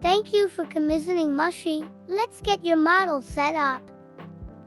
Thank you for commissioning Mushy. Let's get your model set up.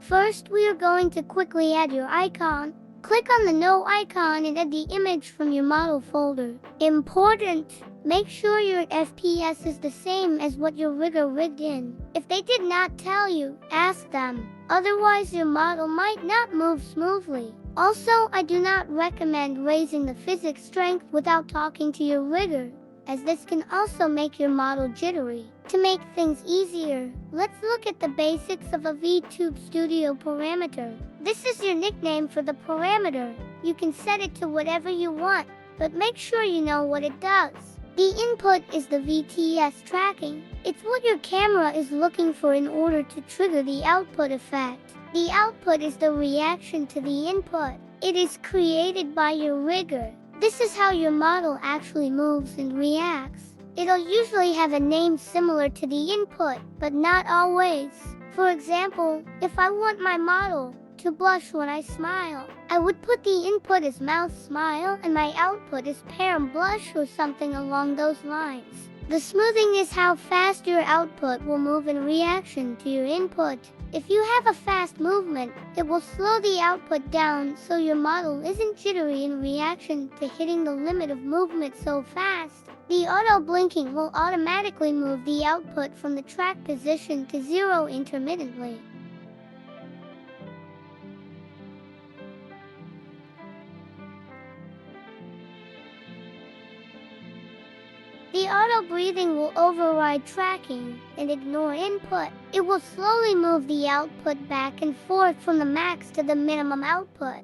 First, we are going to quickly add your icon. Click on the No icon and add the image from your model folder. Important! Make sure your FPS is the same as what your rigger rigged in. If they did not tell you, ask them. Otherwise, your model might not move smoothly. Also, I do not recommend raising the physics strength without talking to your rigger, as this can also make your model jittery. To make things easier, let's look at the basics of a Vtube Studio parameter. This is your nickname for the parameter. You can set it to whatever you want, but make sure you know what it does. The input is the VTS tracking. It's what your camera is looking for in order to trigger the output effect. The output is the reaction to the input. It is created by your rigger. This is how your model actually moves and reacts. It'll usually have a name similar to the input, but not always. For example, if I want my model to blush when I smile, I would put the input as mouth smile and my output as parent blush or something along those lines. The smoothing is how fast your output will move in reaction to your input. If you have a fast movement, it will slow the output down so your model isn't jittery in reaction to hitting the limit of movement so fast. The auto blinking will automatically move the output from the track position to 0 intermittently. The auto breathing will override tracking and ignore input. It will slowly move the output back and forth from the max to the minimum output.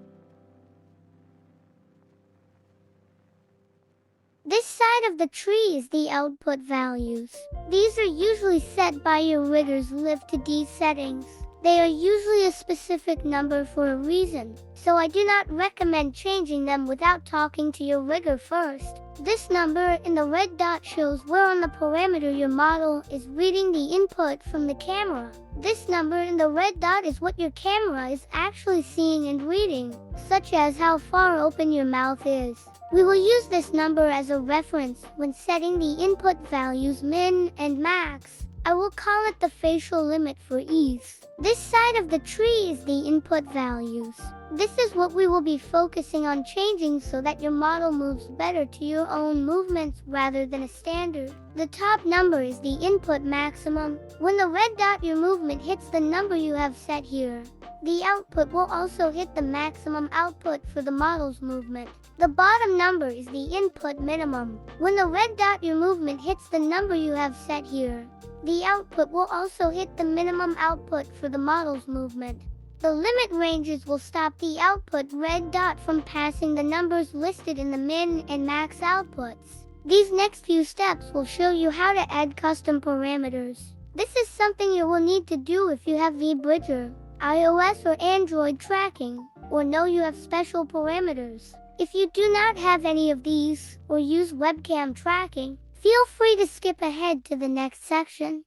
This side of the tree is the output values. These are usually set by your rigger's Live2d settings. They are usually a specific number for a reason, so I do not recommend changing them without talking to your rigger first. This number in the red dot shows where on the parameter your model is reading the input from the camera. This number in the red dot is what your camera is actually seeing and reading, such as how far open your mouth is. We will use this number as a reference when setting the input values min and max. I will call it the facial limit for ease. This side of the tree is the input values. This is what we will be focusing on changing so that your model moves better to your own movements rather than a standard. The top number is the input maximum. When the red dot your movement hits the number you have set here, the output will also hit the maximum output for the model's movement. The bottom number is the input minimum. When the red dot your movement hits the number you have set here, the output will also hit the minimum output for the model's movement. The limit ranges will stop the output red dot from passing the numbers listed in the min and max outputs. These next few steps will show you how to add custom parameters. This is something you will need to do if you have VBridger, iOS or Android tracking, or know you have special parameters. If you do not have any of these, or use webcam tracking, feel free to skip ahead to the next section.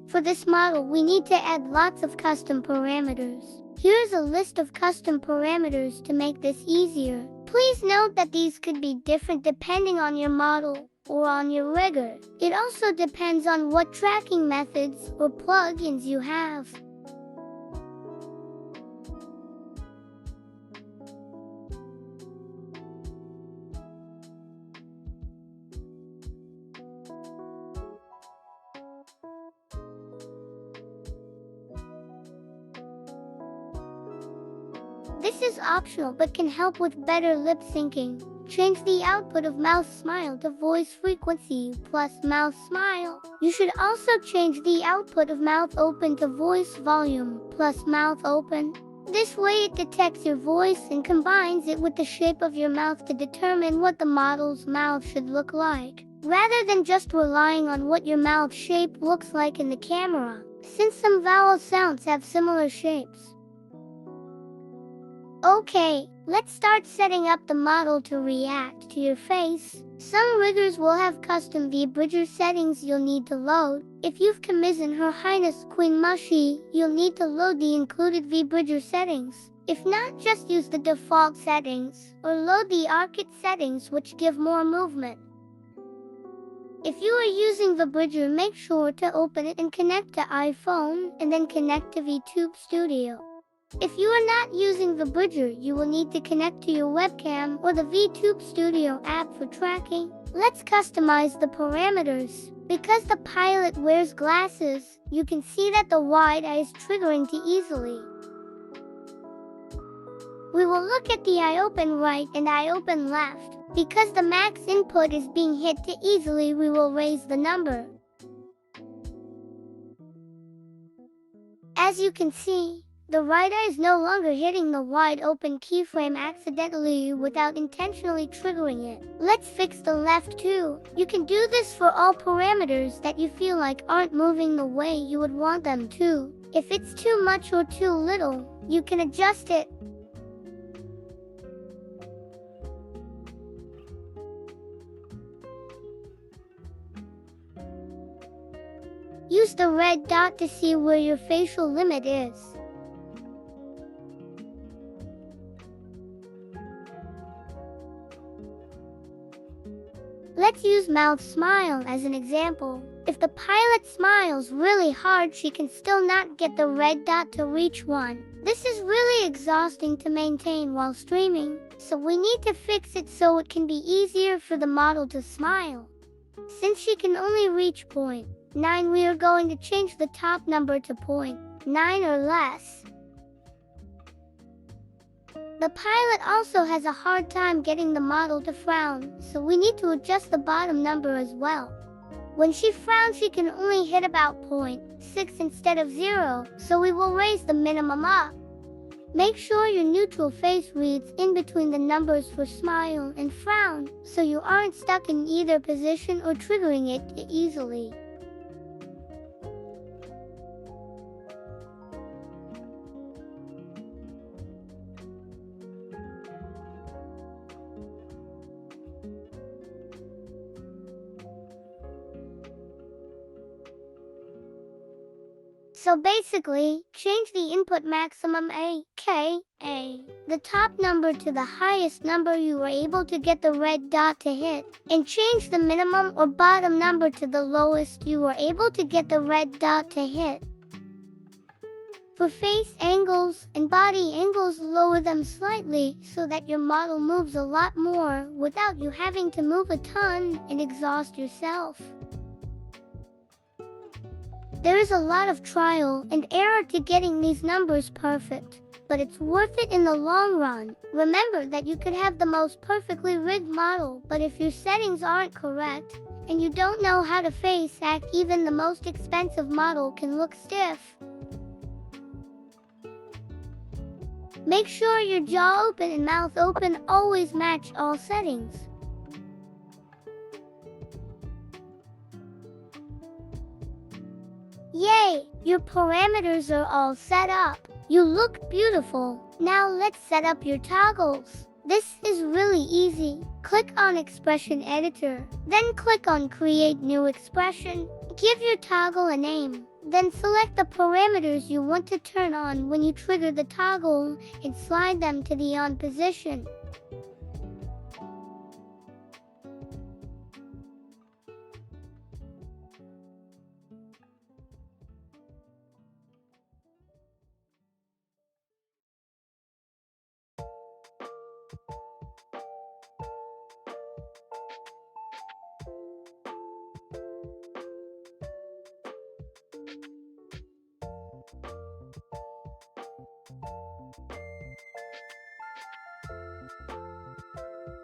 For this model, we need to add lots of custom parameters. Here's a list of custom parameters to make this easier. Please note that these could be different depending on your model or on your rigger. It also depends on what tracking methods or plugins you have. This is optional but can help with better lip syncing. Change the output of mouth smile to voice frequency plus mouth smile. You should also change the output of mouth open to voice volume plus mouth open. This way it detects your voice and combines it with the shape of your mouth to determine what the model's mouth should look like, rather than just relying on what your mouth shape looks like in the camera, since some vowel sounds have similar shapes. Okay, let's start setting up the model to react to your face. Some riggers will have custom VBridger settings you'll need to load. If you've commissioned Her Highness Queen Mushy, you'll need to load the included VBridger settings. If not, just use the default settings, or load the Arcade settings which give more movement. If you are using VBridger, make sure to open it and connect to iPhone, and then connect to Vtube Studio. If you are not using VBridger, you will need to connect to your webcam or the Vtube Studio app for tracking. Let's customize the parameters. Because the pilot wears glasses, you can see that the wide eye is triggering too easily. We will look at the eye open right and eye open left. Because the max input is being hit too easily, we will raise the number. As you can see, the right eye is no longer hitting the wide open keyframe accidentally without intentionally triggering it. Let's fix the left too. You can do this for all parameters that you feel like aren't moving the way you would want them to. If it's too much or too little, you can adjust it. Use the red dot to see where your facial limit is. Let's use mouth smile as an example. If the pilot smiles really hard, she can still not get the red dot to reach 1. This is really exhausting to maintain while streaming, so we need to fix it so it can be easier for the model to smile. Since she can only reach 0.9, we are going to change the top number to 0.9 or less. The pilot also has a hard time getting the model to frown, so we need to adjust the bottom number as well. When she frowns, she can only hit about 0.6 instead of 0, so we will raise the minimum up. Make sure your neutral face reads in between the numbers for smile and frown, so you aren't stuck in either position or triggering it easily. So basically, change the input maximum aka the top number to the highest number you were able to get the red dot to hit, and change the minimum or bottom number to the lowest you were able to get the red dot to hit. For face angles and body angles, lower them slightly so that your model moves a lot more without you having to move a ton and exhaust yourself. There is a lot of trial and error to getting these numbers perfect, but it's worth it in the long run. Remember that you could have the most perfectly rigged model, but if your settings aren't correct, and you don't know how to face act, even the most expensive model can look stiff. Make sure your jaw open and mouth open always match all settings. Yay! Your parameters are all set up. You look beautiful. Now let's set up your toggles. This is really easy. Click on Expression Editor. Then click on Create New Expression. Give your toggle a name. Then select the parameters you want to turn on when you trigger the toggle and slide them to the on position.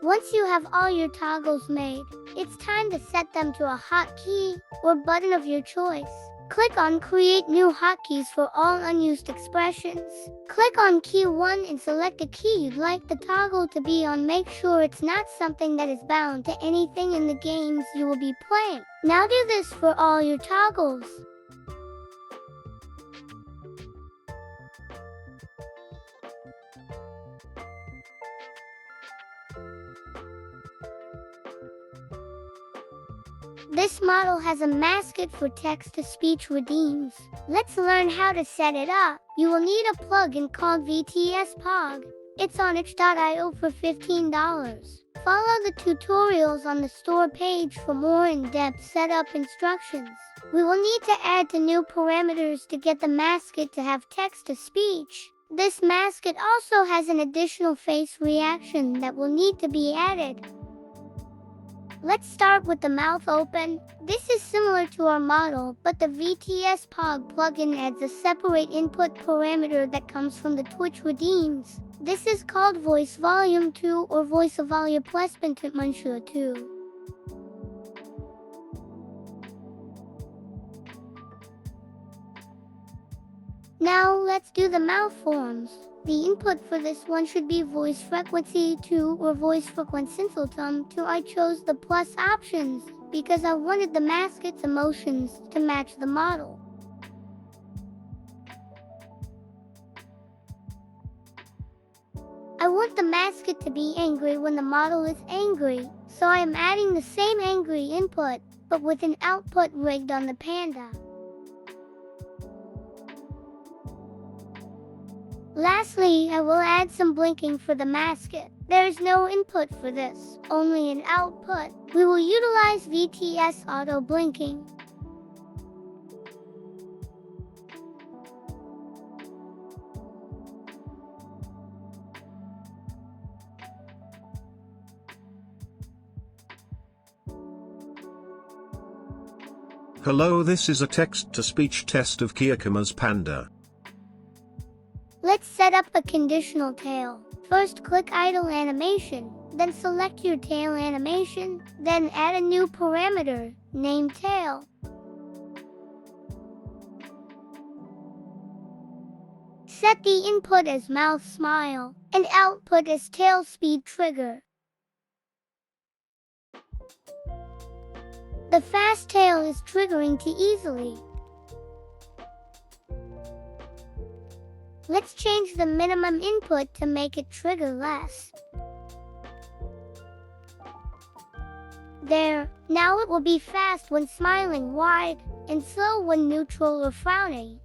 Once you have all your toggles made, it's time to set them to a hotkey or button of your choice. Click on Create New Hotkeys for all unused expressions. Click on Key 1 and select a key you'd like the toggle to be on. Make sure it's not something that is bound to anything in the games you will be playing. Now do this for all your toggles. This model has a mascot for text-to-speech redeems. Let's learn how to set it up. You will need a plugin called VTS POG. It's on itch.io for $15. Follow the tutorials on the store page for more in-depth setup instructions. We will need to add the new parameters to get the mascot to have text-to-speech. This mascot also has an additional face reaction that will need to be added. Let's start with the mouth open. This is similar to our model, but the VTS POG plugin adds a separate input parameter that comes from the Twitch redeems. This is called Voice Volume 2 or Voice Volume Plespent Mansure 2. Now let's do the mouth forms. The input for this one should be voice frequency 2 or voice frequencinsultum 2. I chose the plus options because I wanted the mascot's emotions to match the model. I want the mascot to be angry when the model is angry, so I am adding the same angry input, but with an output rigged on the panda. Lastly, I will add some blinking for the mascot. There is no input for this, only an output. We will utilize VTS auto blinking. Hello, this is a text-to-speech test of Kiyokama's panda. Let's set up a conditional tail. First click idle animation, then select your tail animation, then add a new parameter, name tail. Set the input as mouth smile, and output as tail speed trigger. The fast tail is triggering too easily. Let's change the minimum input to make it trigger less. There, now it will be fast when smiling wide, and slow when neutral or frowning.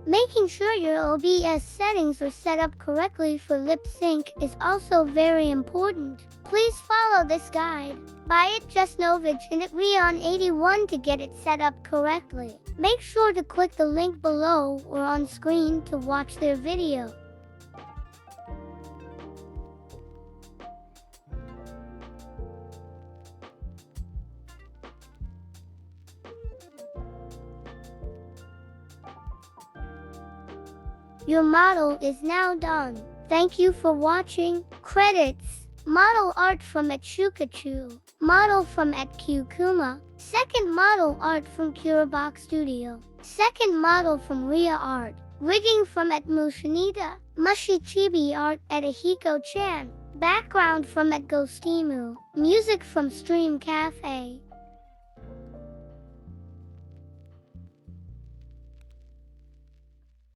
Making sure your OBS settings are set up correctly for lip sync is also very important. Please follow this guide by itJustNovich and itReon81 to get it set up correctly. Make sure to click the link below or on screen to watch their video. Your model is now done. Thank you for watching. Credits: model art from @Shukachu, model from @Qkuma, second model art from KuroBoxStudio, second model from Ria Art, rigging from @MushiNita, Mushichibi art @Ahiko-chan, background from @Ghostimu, music from Stream Cafe.